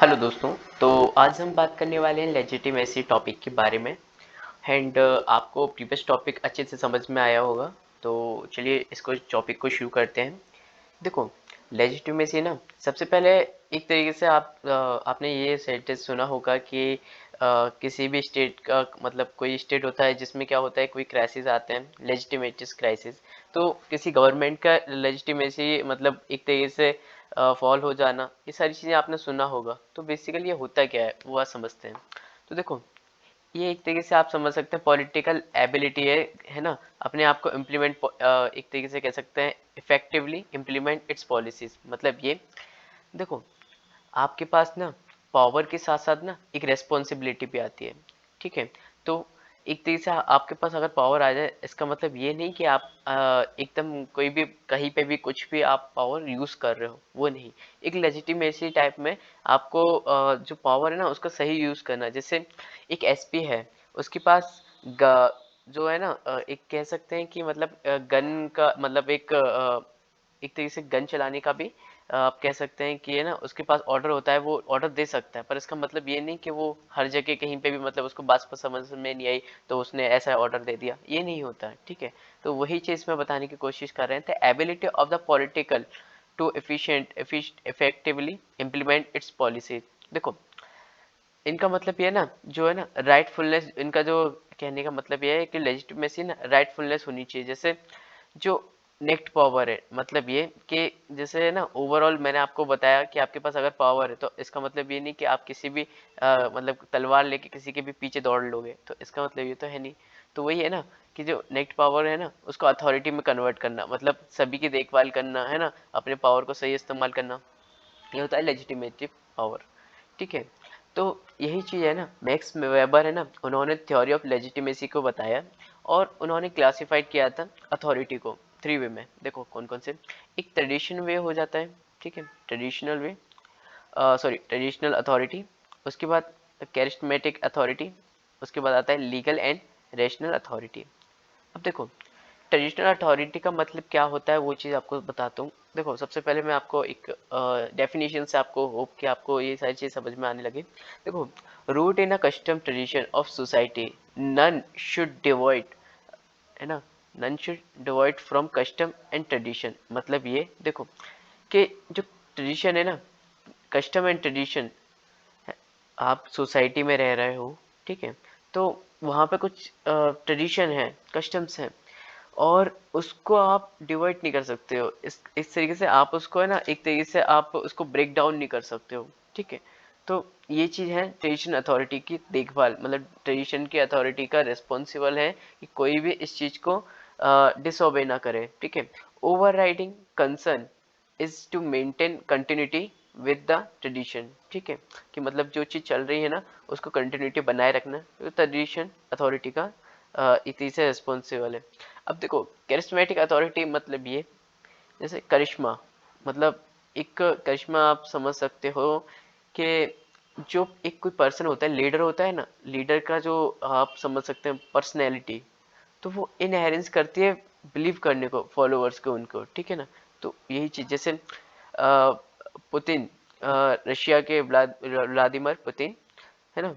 Hello दोस्तों। तो आज हम बात करने वाले हैं लेजिटिमेसी टॉपिक के बारे में। एंड आपको प्रीवियस टॉपिक अच्छे से समझ में आया होगा। तो चलिए इसको टॉपिक को शुरू करते हैं। देखो, लेजिटिमेसी ना, सबसे पहले एक तरीके से आपने ये सेंटेंस सुना होगा कि किसी भी स्टेट का मतलब कोई स्टेट होता है जिसमें क्या होता है, कोई क्राइसिस आते हैं, लेजिटिमेटिस क्राइसिस। तो किसी गवर्नमेंट का लेजिटिमेसी मतलब एक तरीके से फॉल हो जाना, ये सारी चीज़ें आपने सुना होगा। तो बेसिकली ये होता क्या है वो आप समझते हैं। तो देखो, ये एक तरीके से आप समझ सकते हैं पॉलिटिकल एबिलिटी है ना, अपने आप को इम्प्लीमेंट एक तरीके से कह सकते हैं इफेक्टिवली इम्प्लीमेंट इट्स पॉलिसीज। मतलब ये देखो, आपके पास ना पावर के साथ साथ ना एक रेस्पॉन्सिबिलिटी भी आती है। ठीक है। तो एक तरीके से आपके पास अगर पावर आ जाए, इसका मतलब ये नहीं कि आप एकदम कोई भी कहीं पे भी कुछ भी आप पावर यूज कर रहे हो, वो नहीं। एक लेजिटिमेसी टाइप में आपको जो पावर है ना उसका सही यूज करना। जैसे एक एसपी है, उसके पास जो है ना एक कह सकते हैं कि मतलब गन का मतलब एक तरीके से गन चलाने का भी आप कह सकते हैं कि है ना, उसके पास ऑर्डर होता है, वो ऑर्डर दे सकता है। पर इसका मतलब ये नहीं कि वो हर जगह कहीं पे भी मतलब उसको बात समझ में नहीं आई तो उसने ऐसा ऑर्डर दे दिया, ये नहीं होता है। ठीक है। तो वही चीज मैं बताने की कोशिश कर रहे थे, ability of the political to effectively implement its policy. देखो, इनका मतलब ये है ना, जो है ना राइटफुलनेस, इनका जो कहने का मतलब ये है कि लेजिटिमेसी ना राइटफुलनेस होनी चाहिए। जैसे जो नेक्ट पावर है, मतलब ये कि जैसे है ना ओवरऑल मैंने आपको बताया कि आपके पास अगर पावर है तो इसका मतलब ये नहीं कि आप किसी भी मतलब तलवार लेके किसी के भी पीछे दौड़ लोगे, तो इसका मतलब ये तो है नहीं। तो वही है ना कि जो नेक्ट पावर है ना उसको अथॉरिटी में कन्वर्ट करना, मतलब सभी की देखभाल करना, है ना, अपने पावर को सही इस्तेमाल करना, ये होता है लेजिटिमेटिव पावर। ठीक है। तो यही चीज़ है ना, मैक्स वेबर है ना, उन्होंने थ्योरी ऑफ लेजिटिमेसी को बताया और उन्होंने क्लासिफाइड किया था अथॉरिटी को थ्री वे में। देखो कौन कौन से। एक ट्रेडिशन वे हो जाता है, ठीक है, traditional way, sorry traditional authority. उसके बाद कैरिस्मेटिक अथॉरिटी। उसके बाद आता है लीगल एंड रेशनल अथॉरिटी। अब देखो, ट्रेडिशनल अथॉरिटी का मतलब क्या होता है वो चीज़ आपको बताता हूँ। देखो, सबसे पहले मैं आपको एक डेफिनेशन से आपको होप कि आपको ये सारी चीज़ समझ में आने लगे। देखो, root in a custom tradition of society, none should devoid, है ना, none should devoid from custom and tradition. मतलब ये देखो कि जो ट्रेडिशन है ना, कस्टम एंड ट्रेडिशन, आप सोसाइटी में रह रहे हो, ठीक है, तो वहाँ पे कुछ ट्रेडिशन है, कस्टम्स हैं, और उसको आप डिवाइड नहीं कर सकते हो। इस तरीके से आप उसको है ना एक तरीके से आप उसको ब्रेक डाउन नहीं कर सकते हो। ठीक है। तो ये चीज़ है ट्रेडिशन अथॉरिटी की देखभाल, मतलब ट्रेडिशन की अथॉरिटी का रिस्पॉन्सिबल है कि कोई भी इस चीज़ को डिसओबे ना करे। ठीक है। Overriding concern is to maintain continuity with the tradition. ठीक है, कि मतलब जो चीज़ चल रही है ना उसको कंटिन्यूटी बनाए रखना, तो ट्रेडिशन अथॉरिटी का इसी से रिस्पॉन्सिबल है। अब देखो, करिश्मेटिक अथॉरिटी मतलब ये, जैसे करिश्मा, मतलब एक करिश्मा आप समझ सकते हो कि जो एक कोई पर्सन होता है, लीडर होता है ना, लीडर का जो आप समझ सकते हैं पर्सनैलिटी, तो वो इनहेरेंस करती है बिलीव करने को फॉलोअर्स को उनको। ठीक है ना। तो यही चीज, जैसे पुतिन, रशिया के व्लादिमीर पुतिन, है ना,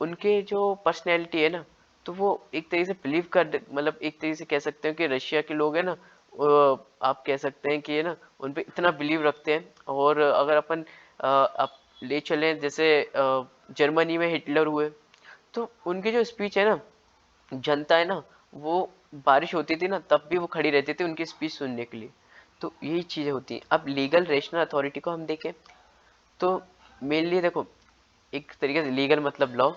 उनके जो पर्सनैलिटी है ना, तो वो एक तरीके से बिलीव कर मतलब एक तरीके से कह सकते हैं कि रशिया के लोग है ना, आप कह सकते हैं कि है ना उन पे इतना बिलीव रखते हैं। और अगर अपन आप ले चलें, जैसे जर्मनी में हिटलर हुए, तो उनकी जो स्पीच है ना, जनता है ना, वो बारिश होती थी ना तब भी वो खड़ी रहती थी उनकी स्पीच सुनने के लिए। तो यही चीजें होती हैं। अब लीगल रेशनल अथॉरिटी को हम देखें तो मेनली देखो, एक तरीके से लीगल मतलब लॉ,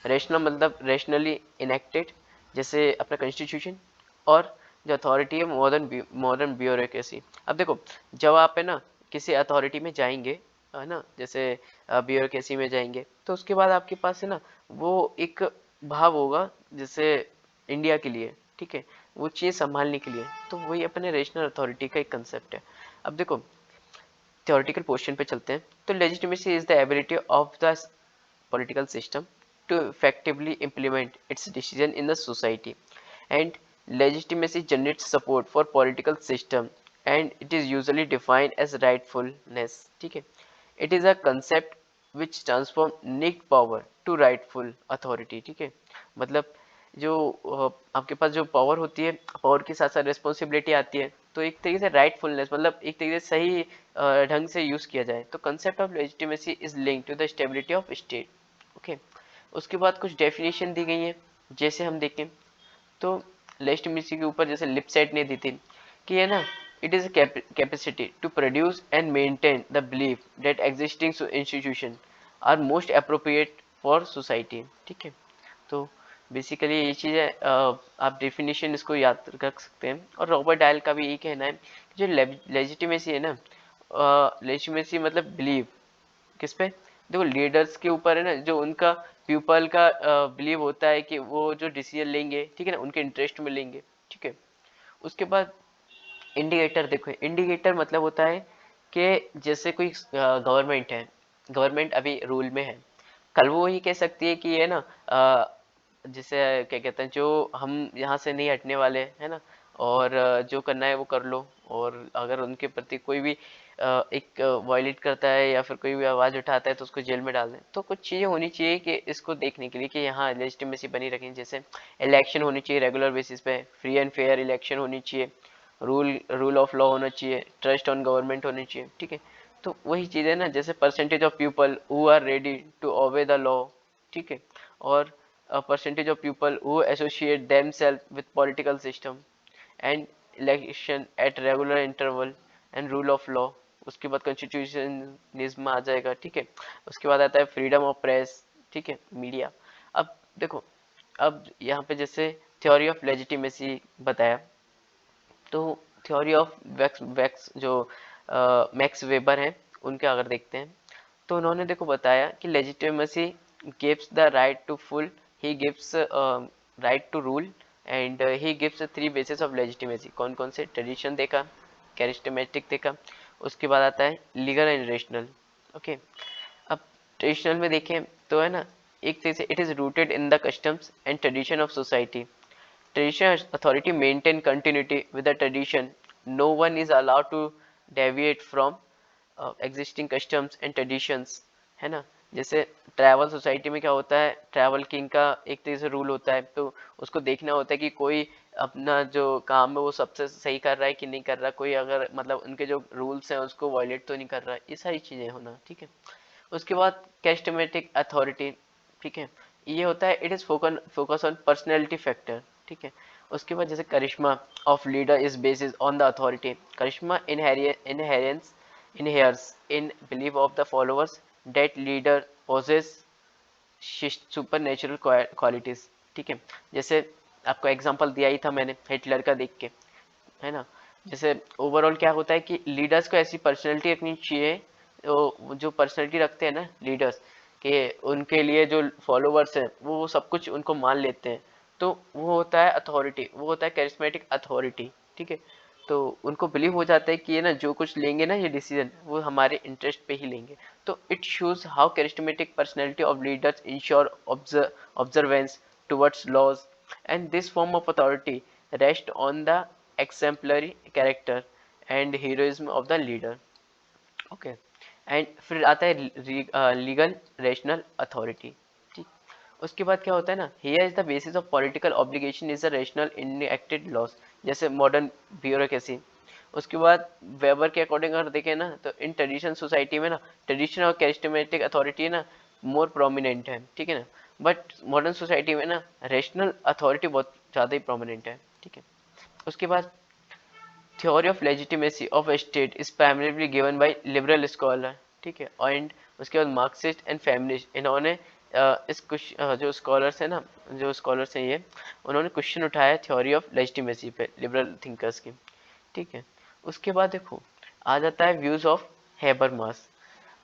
रेशनल मतलब रेशनली इनेक्टेड, जैसे अपना कॉन्स्टिट्यूशन, और जो अथॉरिटी है मॉडर्न ब्यूरोक्रेसी। अब देखो, जब आप है ना किसी अथॉरिटी में जाएंगे, है ना, जैसे ब्यूरोक्रेसी में जाएंगे, तो उसके बाद आपके पास है ना वो एक भाव होगा, जैसे इंडिया के लिए, ठीक है, वो चीज़ संभालने के लिए। तो वही अपने रेशनल अथॉरिटी का एक कंसेप्ट है। अब देखो, थ्योरेटिकल पोर्शन पे चलते हैं। तो legitimacy is the ability of the political system to effectively implement its decision in the society, and legitimacy generates support for political system, and it is usually defined as rightfulness. ठीक है। it is a concept which transform need power to rightful authority. ठीक है, मतलब जो आपके पास जो power होती है, पावर के साथ साथ रिस्पॉन्सिबिलिटी आती है, तो एक तरीके से राइटफुलनेस मतलब एक तरीके से सही ढंग से यूज किया जाए। तो concept of legitimacy is link to the stability of state. Okay, उसके बाद कुछ डेफिनेशन दी गई है, जैसे हम देखें तो लेजिटिमेसी के ऊपर जैसे लिपसेट ने दी थी कि है ना, it is capacity to produce and maintain the belief that existing institution are most appropriate for society. ठीक है, तो बेसिकली ये चीज़ है, आप डेफिनेशन इसको याद रख सकते हैं। और रॉबर्ट डायल का भी यही कहना है कि जो लेजिटिमेसी है ना, लेजिटिमेसी मतलब बिलीव किस पे, देखो लीडर्स के ऊपर है ना, जो उनका पीपल का बिलीव होता है कि वो जो डिसीजन लेंगे, ठीक है ना, उनके इंटरेस्ट में लेंगे। ठीक है, उसके बाद इंडिकेटर देखो, इंडिकेटर मतलब होता है कि जैसे कोई गवर्नमेंट है, गवर्नमेंट अभी रूल में है, कल वो ही कह सकती है कि ये ना जिसे क्या कहते हैं, जो हम यहाँ से नहीं हटने वाले है ना, और जो करना है वो कर लो। और अगर उनके प्रति कोई भी एक वायलेट करता है या फिर कोई भी आवाज उठाता है तो उसको जेल में डाल दें। तो कुछ चीजें होनी चाहिए कि इसको देखने के लिए कि यहाँ लेजिटिमेसी बनी रखें, जैसे इलेक्शन होनी चाहिए रेगुलर बेसिस पे, फ्री एंड फेयर इलेक्शन होनी चाहिए, रूल ऑफ लॉ होना चाहिए, ट्रस्ट ऑन गवर्नमेंट होनी चाहिए। ठीक है, तो वही चीज़ है ना, जैसे percentage of people who are ready to obey the law. ठीक है, और percentage of people who associate themselves with political system and election at regular interval and rule of law. उसके बाद कॉन्स्टिट्यूशनिज्म आ जाएगा। ठीक है, उसके बाद आता है फ्रीडम ऑफ प्रेस। ठीक है, मीडिया। अब देखो, अब यहाँ पे जैसे थ्योरी ऑफ लेजिटिमेसी बताया, तो थ्योरी ऑफ वैक्स वैक्स जो मैक्स वेबर हैं, उनके अगर देखते हैं तो उन्होंने देखो बताया कि legitimacy gives the right to full, he gives right to rule and he gives three basis of legitimacy. कौन कौन से, ट्रेडिशन देखा, कैरिस्टमेटिक देखा, उसके बाद आता है लीगल एंड रेशनल। ओके, अब ट्रेडिशनल में देखें तो है ना, एक तरह से it is rooted in the customs and tradition of society. Traditional authority maintain continuity with the tradition. No one is allowed to deviate from existing customs and traditions, है ना। जैसे ट्रैवल सोसाइटी में क्या होता है, ट्रैवल किंग का एक तरह से रूल होता है, तो उसको देखना होता है कि कोई अपना जो काम है वो सबसे सही कर रहा है कि नहीं कर रहा, कोई अगर मतलब उनके जो रूल्स हैं उसको वायलेट तो नहीं कर रहा है, ये सारी चीज़ें होना। ठीक है, उसके बाद कैस्टमेटिक अथॉरिटी। ठीक है, ये होता है it is focus on personality factor. ठीक है, उसके बाद जैसे charisma of leader is basis on the authority. Charisma inheres in belief of the followers that leader possess supernatural qualities. ठीक है, जैसे आपको एग्जांपल दिया ही था मैंने हिटलर का देख के, है ना। जैसे ओवरऑल क्या होता है कि लीडर्स को ऐसी पर्सनैलिटी रखनी चाहिए, जो पर्सनैलिटी रखते हैं ना लीडर्स, कि उनके लिए जो फॉलोवर्स हैं वो सब कुछ उनको मान लेते हैं, तो वो होता है अथॉरिटी, वो होता है कैरिस्मेटिक अथॉरिटी। ठीक है, तो उनको बिलीव हो जाता है कि ये ना जो कुछ लेंगे ना ये डिसीजन वो हमारे इंटरेस्ट पे ही लेंगे। तो it shows how charismatic personality of leaders ensure observance towards laws and this form of authority rest on the exemplary character and heroism of the leader. Okay, and फिर आता है लीगल रेशनल अथॉरिटी। ठीक, उसके बाद क्या होता है ना, here is the basis of political obligation is the rational enacted loss, जैसे मॉडर्न ब्यूरोक्रेसी। उसके बाद वेबर के अकॉर्डिंग अगर देखें ना, तो इन ट्रेडिशन सोसाइटी में ना ट्रेडिशन और कैरिस्टमेटिक अथॉरिटी ना मोर प्रोमिनेंट है। ठीक है ना, बट मॉडर्न सोसाइटी में ना रेशनल अथॉरिटी बहुत ज़्यादा ही प्रोमिनेंट है। ठीक है, उसके बाद theory of legitimacy of state is primarily given by liberal scholar. ठीक है, एंड उसके बाद मार्क्सिस्ट एंड फेमिनिस्ट, इन्होंने इस कुछ जो स्कॉलर्स हैं ना, जो स्कॉलर्स हैं ये, उन्होंने क्वेश्चन उठाया थ्योरी ऑफ लेजिटिमेसी पे लिबरल थिंकर्स की। ठीक है, उसके बाद देखो आ जाता है व्यूज ऑफ हेबरमास।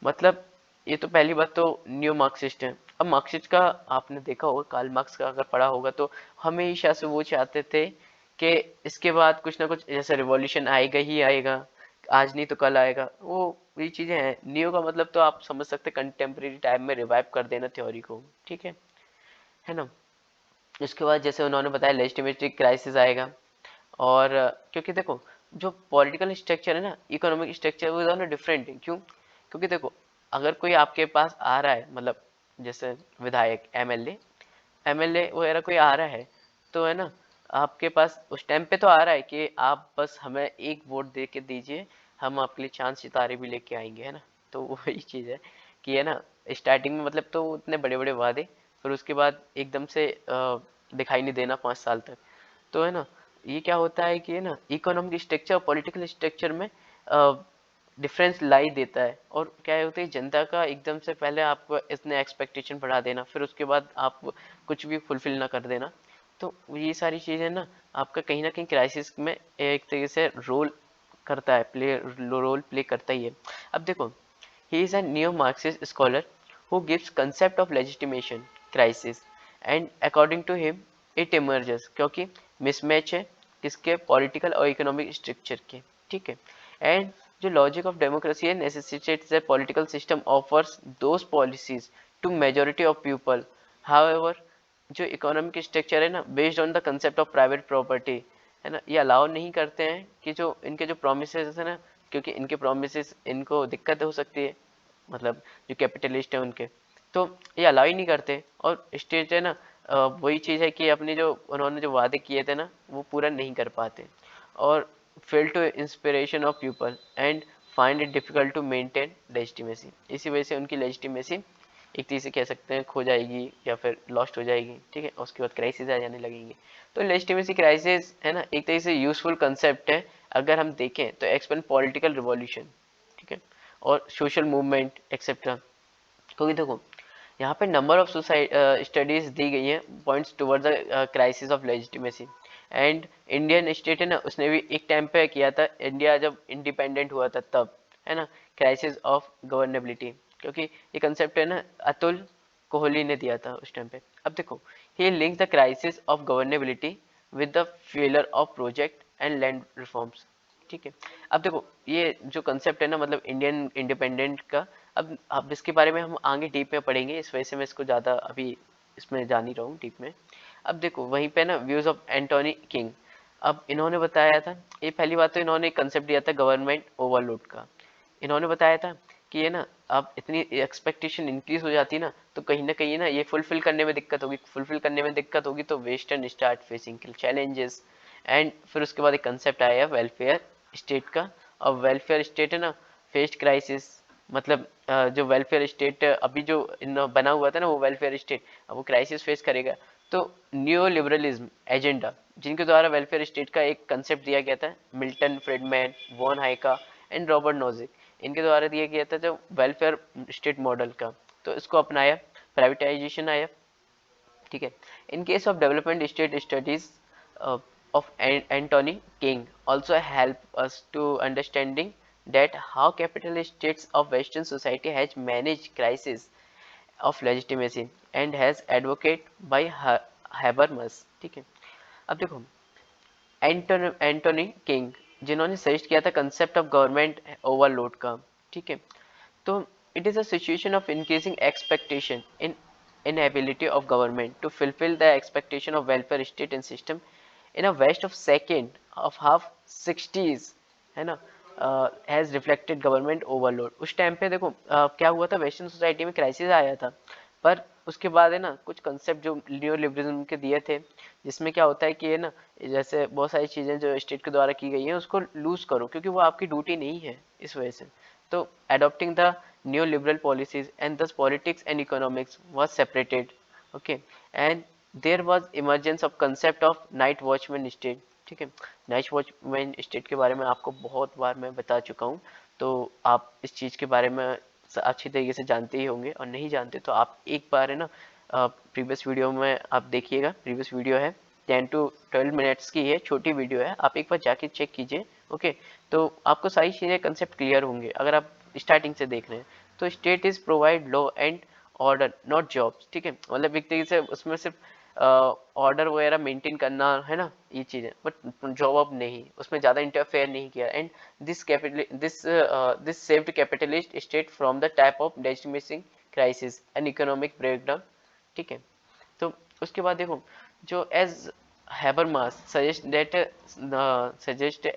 मतलब ये तो पहली बात तो न्यू मार्क्सिस्ट है। अब मार्क्सिस्ट का आपने देखा होगा, कार्ल मार्क्स का अगर पढ़ा होगा, तो हमेशा से वो चाहते थे कि इसके बाद कुछ ना कुछ जैसे रिवॉल्यूशन आएगा ही आएगा, आज नहीं तो कल आएगा। वो ये चीजें हैं। न्यू का मतलब तो आप समझ सकते कंटेम्प्रेरी टाइम में रिवाइव कर देना थ्योरी को। ठीक है ना। इसके बाद जैसे उन्होंने बताया लेजिटिमेटिक क्राइसिस आएगा, और क्योंकि देखो जो पॉलिटिकल स्ट्रक्चर है ना, इकोनॉमिक स्ट्रक्चर वो दोनों डिफरेंट है। क्यों? क्योंकि देखो अगर कोई आपके पास आ रहा है, मतलब जैसे विधायक, एमएलए वगैरह कोई आ रहा है, तो है ना, आपके पास उस टाइम पे तो आ रहा है कि आप बस हमें एक वोट दे के दीजिए, हम आपके लिए चांद सितारे भी लेके आएंगे, है ना। तो वही चीज़ है कि है ना, स्टार्टिंग में मतलब तो इतने बड़े बड़े वादे, फिर उसके बाद एकदम से दिखाई नहीं देना 5 साल तक। तो है ना, ये क्या होता है कि है ना, इकोनॉमिक स्ट्रक्चर और पॉलिटिकल स्ट्रक्चर में डिफरेंस लाई देता है। और क्या होता है, जनता का एकदम से पहले आपको इतने एक्सपेक्टेशन बढ़ा देना, फिर उसके बाद आप कुछ भी फुलफिल ना कर देना। तो ये सारी चीज़ें ना आपका कहीं ना कहीं क्राइसिस में एक तरीके से रोल करता है, रोल प्ले करता ही है। अब देखो, he is a neo-Marxist scholar who gives concept of legitimation crisis and according to him it emerges क्योंकि mismatch है किसके, पॉलिटिकल और इकोनॉमिक स्ट्रक्चर के, ठीक है। एंड जो लॉजिक ऑफ डेमोक्रेसी है, necessitates a political system offers those policies to majority of people, however जो इकोनॉमिक स्ट्रक्चर है ना, based on the concept of private property, है ना, ये अलाउ नहीं करते हैं कि जो इनके जो प्रोमिसेस है ना, क्योंकि इनके प्रोमिसेस इनको दिक्कत हो सकती है, मतलब जो कैपिटलिस्ट है उनके, तो ये अलाउ ही नहीं करते। और स्टेट है ना, वही चीज़ है कि अपने जो उन्होंने जो वादे किए थे ना, वो पूरा नहीं कर पाते, और fail to inspiration of people and find it difficult to maintain legitimacy. इसी वजह से उनकी लेजिटिमेसी एक तरीके से कह सकते हैं खो जाएगी या फिर लॉस्ट हो जाएगी, ठीक है। उसके बाद क्राइसिस आ जाने लगेंगे। तो लेजिटिमेसी क्राइसिस है ना, एक तरीके से यूजफुल कंसेप्ट है अगर हम देखें तो एक्सप्लेन पॉलिटिकल रिवॉल्यूशन, ठीक है, और सोशल मूवमेंट एक्सेट्रा। क्योंकि देखो, यहाँ पे नंबर ऑफ स्टडीज दी गई हैं points toward the crisis of legitimacy. And Indian state है ना, उसने भी एक टाइम पे किया था, इंडिया जब इंडिपेंडेंट हुआ था तब, है ना, क्राइसिस ऑफ गवर्नेबिलिटी, क्योंकि ये कंसेप्ट है ना अतुल कोहली ने दिया था उस टाइम पे। अब देखो, he link the crisis of governability with the failure of project and land reforms, ठीक है। अब देखो, ये जो कंसेप्ट है ना, मतलब इंडियन इंडिपेंडेंट का, अब इसके बारे में हम आगे डीप में पढ़ेंगे, इस वजह से मैं इसको ज़्यादा अभी इसमें जा नहीं रहा हूँ डीप में। अब देखो, वहीं पे ना व्यूज़ ऑफ एंटोनी किंग, अब इन्होंने बताया था, ये पहली बात तो इन्होंने कंसेप्ट दिया था गवर्नमेंट ओवरलोड का। इन्होंने बताया था कि ये ना, अब इतनी एक्सपेक्टेशन इंक्रीज हो जाती ना, तो कहीं ना ये फुलफिल करने में दिक्कत होगी, फुलफिल करने में दिक्कत होगी तो western start facing challenges. And फिर उसके बाद एक कंसेप्ट आया वेलफेयर स्टेट का। और वेलफेयर स्टेट है ना, फेस्ड क्राइसिस, मतलब जो वेलफेयर स्टेट अभी जो बना हुआ था ना, वो वेलफेयर स्टेट अब वो क्राइसिस फेस करेगा। तो न्यू लिबरलिज्म एजेंडा, जिनके द्वारा वेलफेयर स्टेट का एक कंसेप्ट दिया गया था, Milton Friedman, von Hayek and Robert Nozick, इनके द्वारा दिया गया था जो वेलफेयर स्टेट मॉडल का। तो इसको अपनाया, प्राइवेटाइजेशन आया, ठीक है। In case of development state studies of Anthony King also help us to understanding that how capitalist states of Western society has managed crisis of legitimacy and has advocate by Habermas, ठीक है। अब देखो, Antony king, जिन्होंने suggest किया था concept of government overload का, ठीक है। तो it is a situation of increasing expectation in inability of government to fulfill the expectation of welfare state and system in a west of second of half 60s, है ना, has reflected government overload. उस time पे देखो क्या हुआ था, western society में crisis आया था, पर उसके बाद है ना कुछ कंसेप्ट जो न्यू लिबरलिज्म के दिए थे, जिसमें क्या होता है कि है ना, जैसे बहुत सारी चीज़ें जो स्टेट के द्वारा की गई हैं उसको लूज करो, क्योंकि वो आपकी ड्यूटी नहीं है इस वजह से। तो adopting the neoliberal policies and thus politics and economics was separated, okay, and there was emergence of concept of night watchman state, ठीक है। नाइट वॉचमैन स्टेट के बारे में आपको बहुत बार मैं बता चुका हूँ, तो आप इस चीज़ के बारे में अच्छी तरीके से जानते ही होंगे, और नहीं जानते तो आप एक बार है ना प्रीवियस वीडियो में आप देखिएगा, प्रीवियस वीडियो है 10 to 12 मिनट्स की है, छोटी वीडियो है, आप एक बार जाके चेक कीजिए, ओके। तो आपको सारी चीज़ें कंसेप्ट क्लियर होंगे अगर आप स्टार्टिंग से देख रहे हैं। तो state is provide law and order not jobs, ठीक है, मतलब एक तरीके से उसमें सिर्फ ऑर्डर वगैरह मेंटेन करना है ना, ये चीज़ें, बट जॉब अब नहीं, उसमें ज़्यादा इंटरफेयर नहीं किया। And this saved capitalist state from the type of डेस्टिमेसिंग क्राइसिस एंड इकोनॉमिक ब्रेकडाउन, ठीक है। तो उसके बाद देखो, जो as Habermas suggest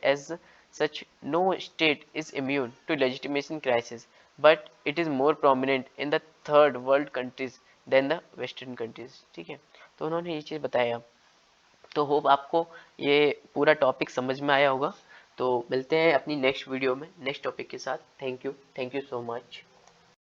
as such no state is immune to legitimation crisis, but it is more prominent in the third world countries than the western countries. ठीक है, तो उन्होंने ये चीज़ बताया। तो होप आपको ये पूरा टॉपिक समझ में आया होगा। तो मिलते हैं अपनी नेक्स्ट वीडियो में नेक्स्ट टॉपिक के साथ। Thank you so much.